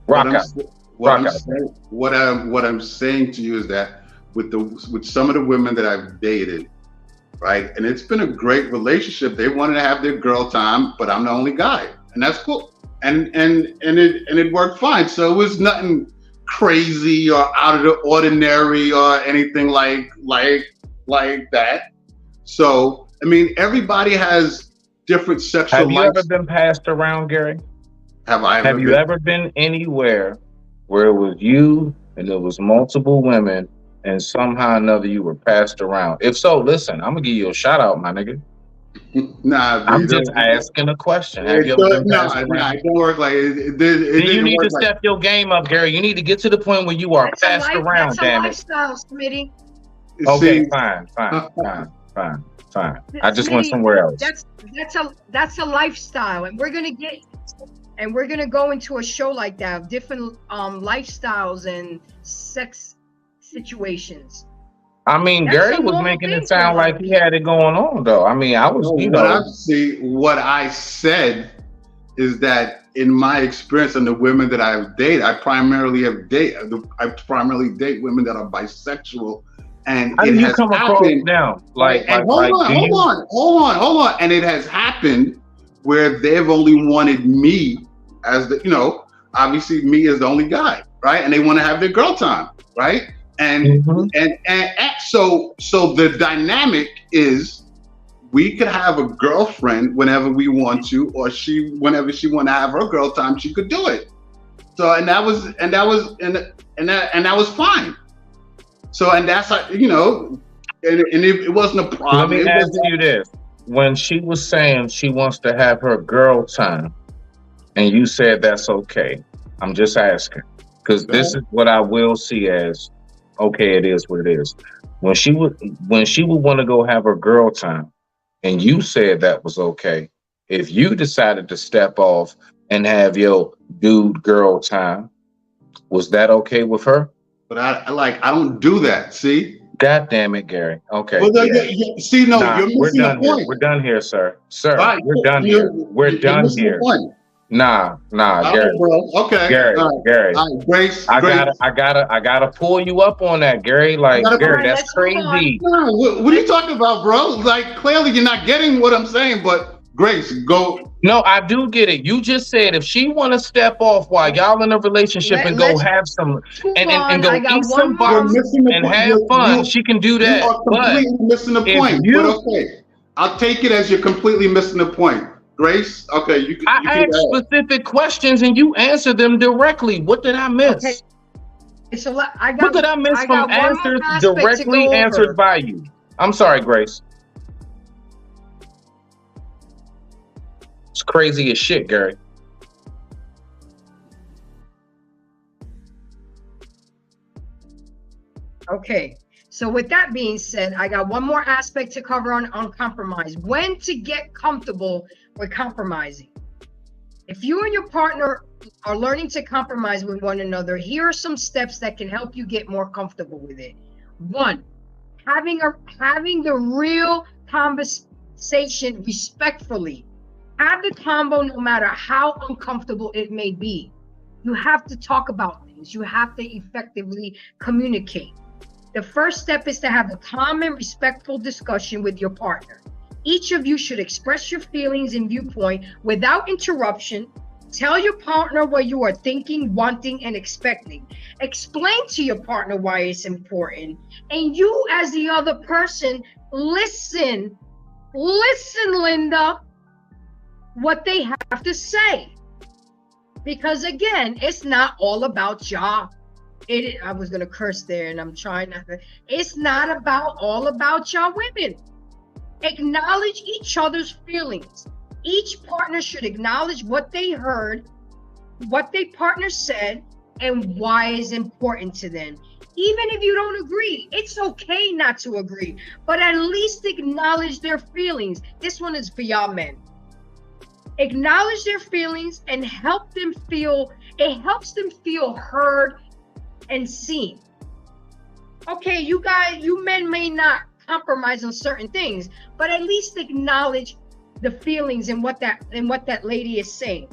Rock out. What I'm saying to you is that with some of the women that I've dated, right, and it's been a great relationship. They wanted to have their girl time, but I'm the only guy, and that's cool. And it worked fine. So it was nothing crazy or out of the ordinary or anything like that. So I mean, everybody has different sexual. Have you ever been passed around, Gary? Have you ever been anywhere where it was you and there was multiple women and somehow or another you were passed around? If so, listen, I'm gonna give you a shout out, my nigga. Nah, I'm just asking a question. Have you ever been passed around? Nah, it don't work like it. You need to step your game up, Gary. You need to get to the point where you are passed around, damn it. That's a lifestyle, Smitty. Okay, fine. I just went somewhere else. That's a lifestyle, and we're gonna go into a show like that, different lifestyles and sex situations. I mean, Gary was making it sound like he had it going on, though. I mean, I was, what I said is that in my experience and the women that I've dated, I primarily date women that are bisexual. And how it do you has come across now? Hold on. And it has happened where they've only wanted me as obviously me as the only guy, right? And they want to have their girl time, right? And so the dynamic is we could have a girlfriend whenever we want to, or whenever she want to have her girl time, she could do it. So and that was fine. So and that's how, and it wasn't a problem. Let me ask you this: when she was saying she wants to have her girl time, and you said that's okay, I'm just asking because this is what I will see as. Okay, it is what it is. When she would want to go have her girl time, and you said that was okay. If you decided to step off and have your dude girl time, was that okay with her? But I don't do that. See? God damn it, Gary. Okay. Well, see, no, you're missing the point. We're done here, sir. Sir, right. We're done here. We're done here. Nah, Gary. Bro. Okay. Gary. Grace. I gotta pull you up on that, Gary. Like, Gary, that's crazy. What are you talking about, bro? Like, clearly you're not getting what I'm saying, but Grace, go. No, I do get it. You just said if she want to step off while y'all in a relationship and go have some and go eat some box and have fun, she can do that. You are completely missing the point. But okay, I'll take it as you're completely missing the point. Grace, okay, you can. I asked specific questions and you answered them directly. What did I miss? Okay. So what did I miss from answers directly answered by you? I'm sorry, Grace. It's crazy as shit, Gary. Okay. So with that being said, I got one more aspect to cover on compromise. When to get comfortable with compromising. If you and your partner are learning to compromise with one another, here are some steps that can help you get more comfortable with it. One, having the real conversation respectfully. Have the combo no matter how uncomfortable it may be. You have to talk about things. You have to effectively communicate. The first step is to have a calm and respectful discussion with your partner. Each of you should express your feelings and viewpoint without interruption. Tell your partner what you are thinking, wanting, and expecting. Explain to your partner why it's important. And you, as the other person, listen, Linda, what they have to say. Because again, it's not all about y'all. I was gonna curse there, and I'm trying not to. It's not all about y'all women. Acknowledge each other's feelings. Each partner should acknowledge what they heard, what their partner said, and why it's important to them. Even if you don't agree, it's okay not to agree, but at least acknowledge their feelings. This one is for y'all men. Acknowledge their feelings and help them feel, it helps them feel heard and seen. Okay, you guys, you men may not compromise on certain things, but at least acknowledge the feelings and what that lady is saying.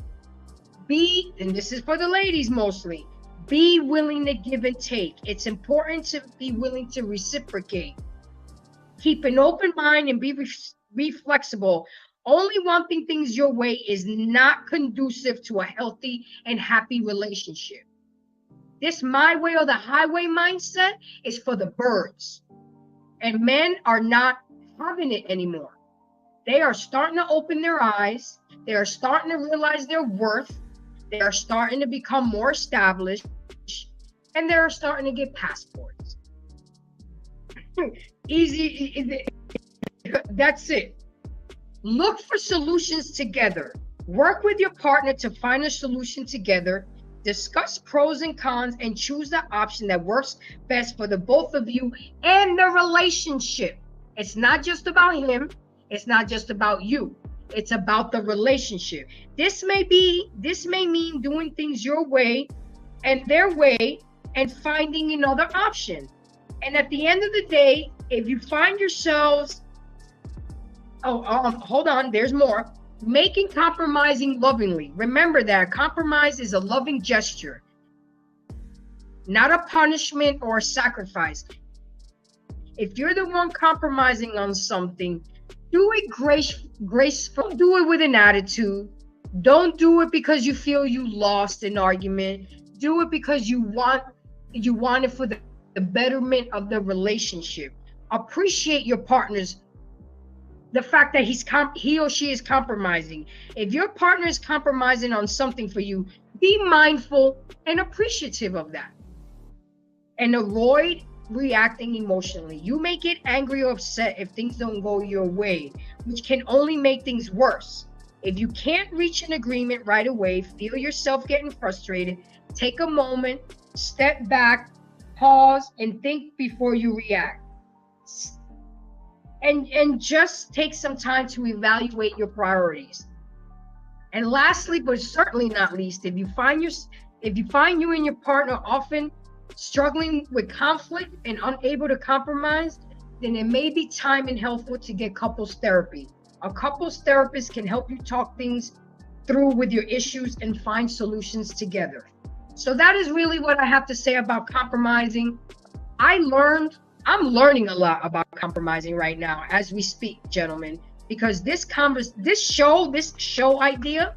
Be, and this is for the ladies mostly, be willing to give and take. It's important to be willing to reciprocate. Keep an open mind and be flexible. Only wanting things your way is not conducive to a healthy and happy relationship. This my way or the highway mindset is for the birds. And men are not having it anymore. They are starting to open their eyes. They are starting to realize their worth. They are starting to become more established. And they're starting to get passports. Easy. That's it. Look for solutions together. Work with your partner to find a solution together. Discuss pros and cons and choose the option that works best for the both of you and the relationship. It's not just about him. It's not just about you. It's about the relationship. This may mean doing things your way and their way and finding another option. And at the end of the day, if you find yourselves, hold on, there's more. Making compromising lovingly. Remember that compromise is a loving gesture, not a punishment or a sacrifice. If you're the one compromising on something, do it graceful. Don't do it with an attitude. Don't do it because you feel you lost an argument. Do it because you want it for the betterment of the relationship. Appreciate your partner's, the fact that he or she is compromising. If your partner is compromising on something for you, be mindful and appreciative of that. And avoid reacting emotionally. You may get angry or upset if things don't go your way, which can only make things worse. If you can't reach an agreement right away, feel yourself getting frustrated, take a moment, step back, pause, and think before you react. And just take some time to evaluate your priorities. And lastly, but certainly not least, if you find you and your partner often struggling with conflict and unable to compromise, then it may be time and helpful to get couples therapy. A couples therapist can help you talk things through with your issues and find solutions together. So that is really what I have to say about compromising. I'm learning a lot about compromising right now as we speak, gentlemen, because this show idea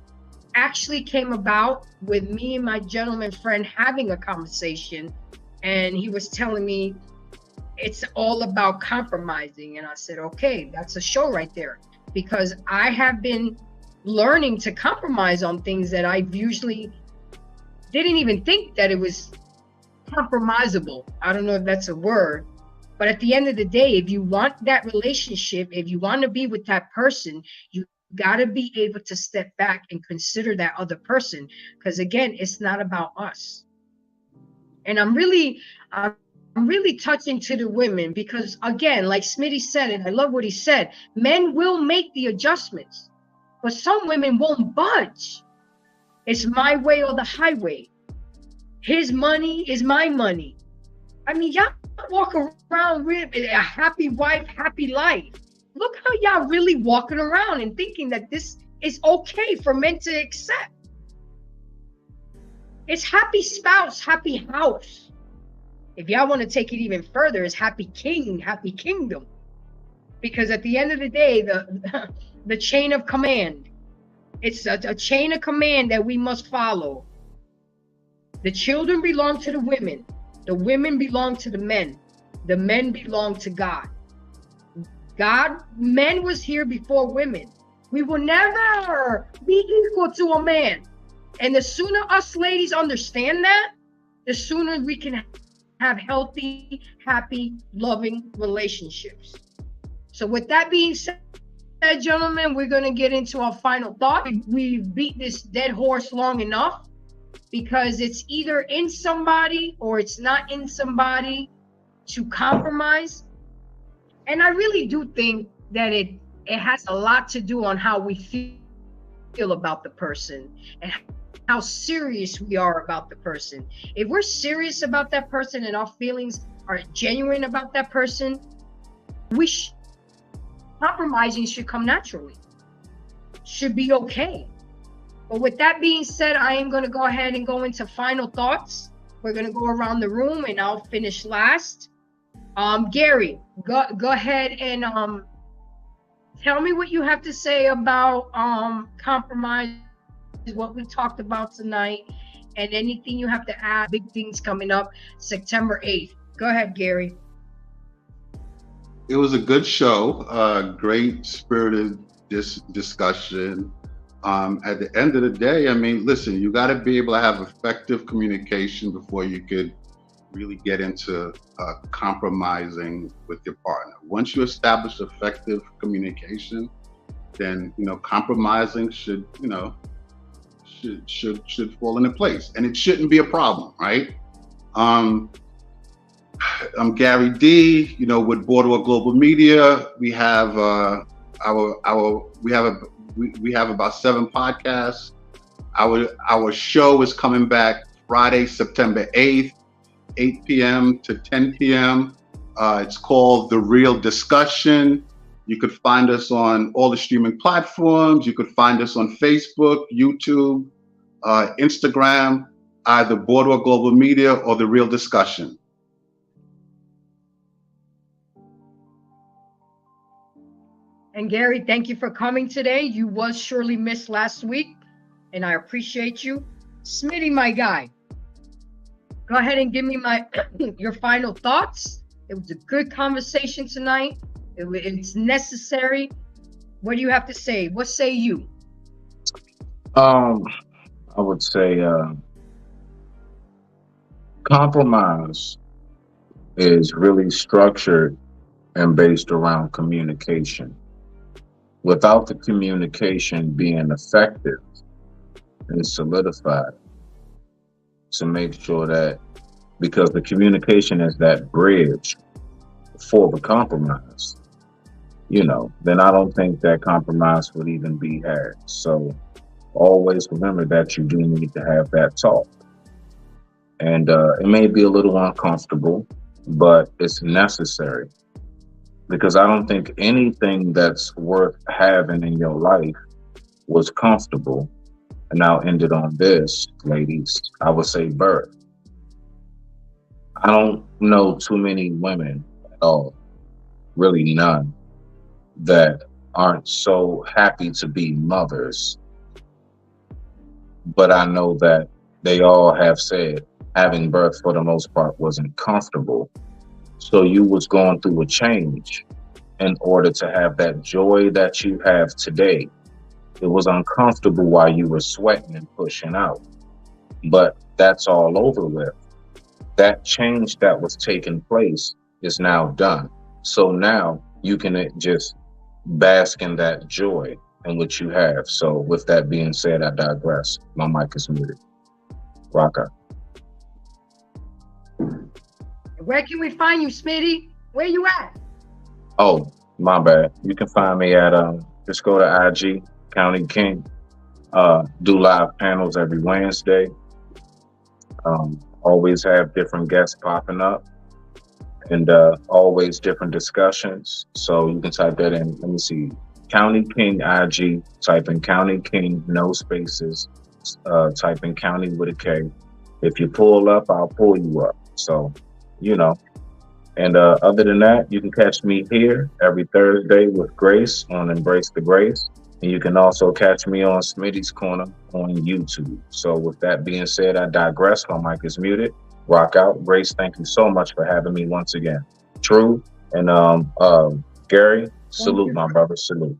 actually came about with me and my gentleman friend having a conversation, and he was telling me it's all about compromising. And I said, okay, that's a show right there, because I have been learning to compromise on things that I usually didn't even think that it was compromisable. I don't know if that's a word, but at the end of the day, if you want that relationship, if you want to be with that person, you got to be able to step back and consider that other person, because again, it's not about us. And I'm really touching to the women, because again, like Smitty said, and I love what he said, men will make the adjustments, but some women won't budge. It's my way or the highway. His money is my money. I mean, y'all walk around with a happy wife, happy life. Look how y'all really walking around and thinking that this is okay for men to accept. It's happy spouse, happy house. If y'all want to take it even further, it's happy king, happy kingdom. Because at the end of the day, the chain of command, it's a chain of command that we must follow. The children belong to the women belong to the men belong to God. Men was here before women. We will never be equal to a man. And the sooner us ladies understand that, the sooner we can have healthy, happy, loving relationships. So with that being said, gentlemen, we're going to get into our final thought. We've beat this dead horse long enough. because it's either in somebody or it's not in somebody to compromise. And I really do think that it has a lot to do on how we feel about the person and how serious we are about the person. If we're serious about that person and our feelings are genuine about that person, compromising should come naturally, should be okay. But with that being said, I am going to go ahead and go into final thoughts. We're going to go around the room and I'll finish last. Gary, go ahead and tell me what you have to say about compromise, what we talked about tonight, and anything you have to add. Big things coming up September 8th. Go ahead, Gary. It was a good show, great spirited discussion. At the end of the day, I mean, listen, you got to be able to have effective communication before you could really get into compromising with your partner. Once you establish effective communication, then compromising should fall into place, and it shouldn't be a problem, right? I'm Gary D. With Boardwalk Global Media, we have we have about 7 podcasts. Our show is coming back Friday, September 8th, 8 p.m. to 10 p.m. It's called The Real Discussion. You could find us on all the streaming platforms. You could find us on Facebook, YouTube, Instagram, either Boardwalk Global Media or The Real Discussion. And Gary, thank you for coming today. You was surely missed last week, and I appreciate you. Smitty, my guy, go ahead and give me your final thoughts. It was a good conversation tonight. It's necessary. What do you have to say? What say you? I would say compromise is really structured and based around communication. Without the communication being effective and solidified, to make sure that, because the communication is that bridge for the compromise, then I don't think that compromise would even be had. So always remember that you do need to have that talk. And it may be a little uncomfortable, but it's necessary. Because I don't think anything that's worth having in your life was comfortable. And I'll end it on this, ladies. I would say birth. I don't know too many women at all, really none, that aren't so happy to be mothers. But I know that they all have said having birth for the most part wasn't comfortable. So you was going through a change in order to have that joy that you have today. It was uncomfortable while you were sweating and pushing out, but that's all over with. That change that was taking place is now done. So now you can just bask in that joy and what you have. So with that being said, I digress. My mic is muted. Rocker. Where can we find you, Smitty? Where you at? Oh, my bad. You can find me at just go to IG, County King. Do live panels every Wednesday. Always have different guests popping up, and always different discussions. So you can type that in. Let me see. County King IG. Type in County King, no spaces. Type in County with a K. If you pull up, I'll pull you up. So, and other than that, you can catch me here every Thursday with Grace on Embrace the Grace. And you can also catch me on Smitty's Corner on YouTube. So with that being said, I digress. My mic is muted. Rock out. Grace, thank you so much for having me once again. True. And Gary, salute, my brother. Salute.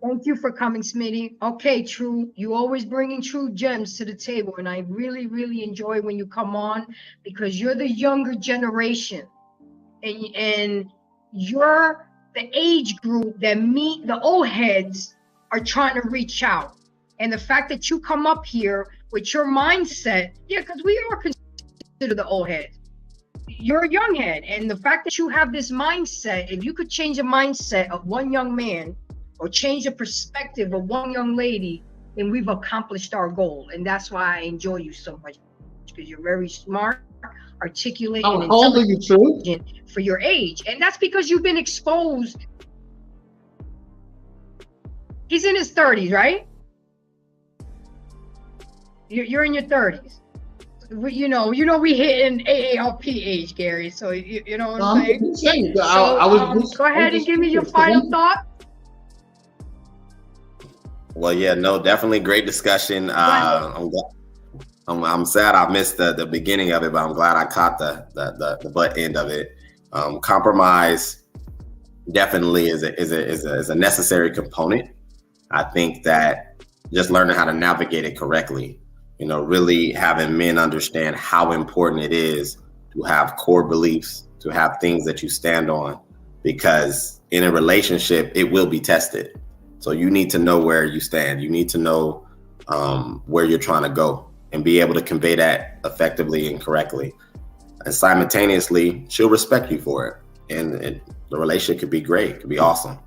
Thank you for coming, Smitty. Okay, True. You always bringing true gems to the table, and I really, really enjoy when you come on because you're the younger generation, and you're the age group that meet the old heads are trying to reach out. And the fact that you come up here with your mindset, yeah, because we are considered the old head. You're a young head. And the fact that you have this mindset, if you could change the mindset of one young man or change the perspective of one young lady, then we've accomplished our goal. And that's why I enjoy you so much, because you're very smart, articulate, and How old are you, True? for your age. And that's because you've been exposed. He's in his 30s, right? You're in your 30s. You know, we hit an AARP age, Gary. So you know what I'm saying? Go ahead and give me your final thought. Well, yeah, no, definitely great discussion. I'm sad I missed the beginning of it, but I'm glad I caught the butt end of it. Compromise definitely is a necessary component. I think that just learning how to navigate it correctly, you know, really having men understand how important it is to have core beliefs, to have things that you stand on, because in a relationship, it will be tested. So you need to know where you stand. You need to know where you're trying to go and be able to convey that effectively and correctly. And simultaneously, she'll respect you for it. And the relationship could be great, could be awesome.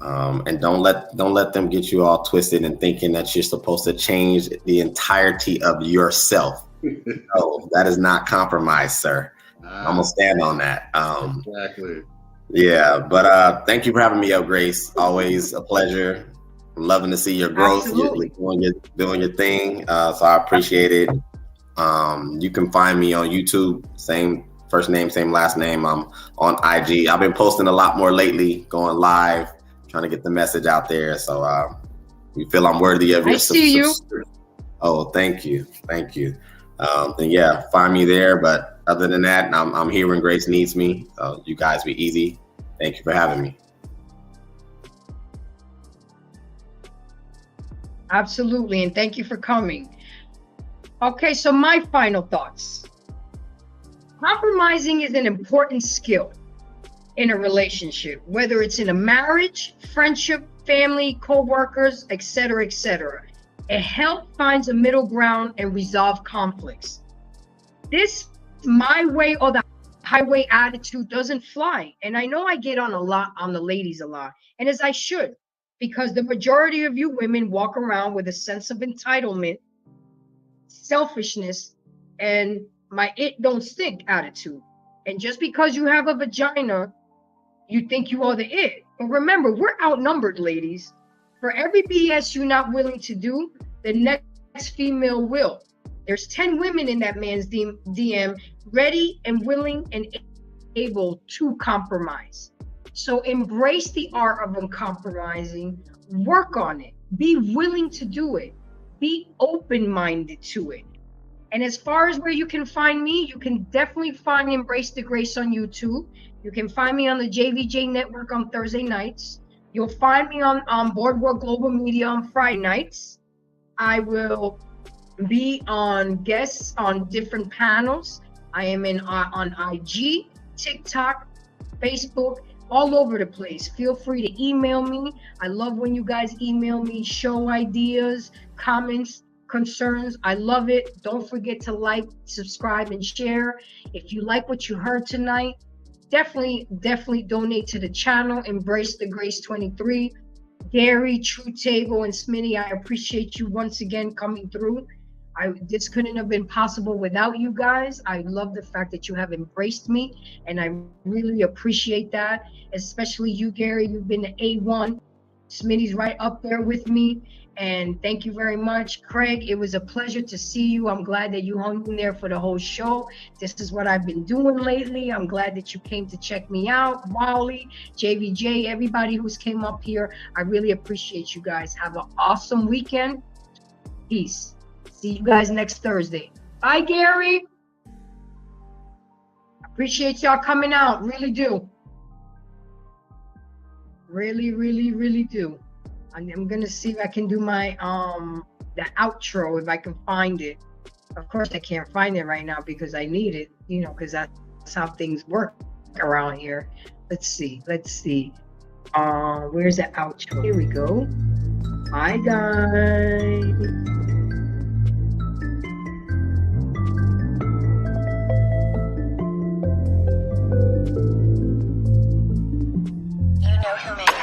And don't let them get you all twisted and thinking that you're supposed to change the entirety of yourself. No, that is not compromise, sir. I'm gonna stand on that. Exactly. Yeah, but thank you for having me up, Grace. Always a pleasure. I'm loving to see your growth. You're doing your thing. So I appreciate it. You can find me on YouTube, same first name, same last name. I'm on IG. I've been posting a lot more lately, going live, trying to get the message out there. So you feel I'm worthy of your support. Oh, thank you. Thank you. Then yeah, find me there. But other than that, I'm here when Grace needs me. So you guys be easy. Thank you for having me. Absolutely. And thank you for coming. Okay, so my final thoughts. Compromising is an important skill in a relationship, whether it's in a marriage, friendship, family, co-workers, etc., etc. It helps find a middle ground and resolve conflicts. This my way or the highway attitude doesn't fly. And I know I get on the ladies a lot, and as I should, because the majority of you women walk around with a sense of entitlement, selfishness, and my it don't stink attitude. And just because you have a vagina, you think you are the it. But remember, we're outnumbered, ladies. For every BS you're not willing to do, the next female will. There's 10 women in that man's DM ready and willing and able to compromise. So embrace the art of uncompromising, work on it, be willing to do it, be open-minded to it. And as far as where you can find me, you can definitely find Embrace the Grace on YouTube. You can find me on the JVJ Network on Thursday nights. You'll find me on Boardwalk Global Media on Friday nights. I will be on guests on different panels. I am on IG, TikTok, Facebook, all over the place. Feel free to email me. I love when you guys email me show ideas, comments, concerns. I love it. Don't forget to like, subscribe, and share. If you like what you heard tonight, definitely donate to the channel. Embrace the Grace 23. Gary, True Table, and Smitty, I appreciate you once again coming through. This couldn't have been possible without you guys. I love the fact that you have embraced me, and I really appreciate that. Especially you, Gary. You've been the A1. Smitty's right up there with me. And thank you very much, Craig. It was a pleasure to see you. I'm glad that you hung in there for the whole show. This is what I've been doing lately. I'm glad that you came to check me out. Wally, JVJ, everybody who's came up here. I really appreciate you guys. Have an awesome weekend. Peace. See you guys next Thursday. Bye, Gary. Appreciate y'all coming out. Really do. Really, really, really do. I'm gonna see if I can do my the outro if I can find it. Of course I can't find it right now because I need it, you know, because that's how things work around here. Let's see. Where's the outro? Here we go. Bye, guys. You know who made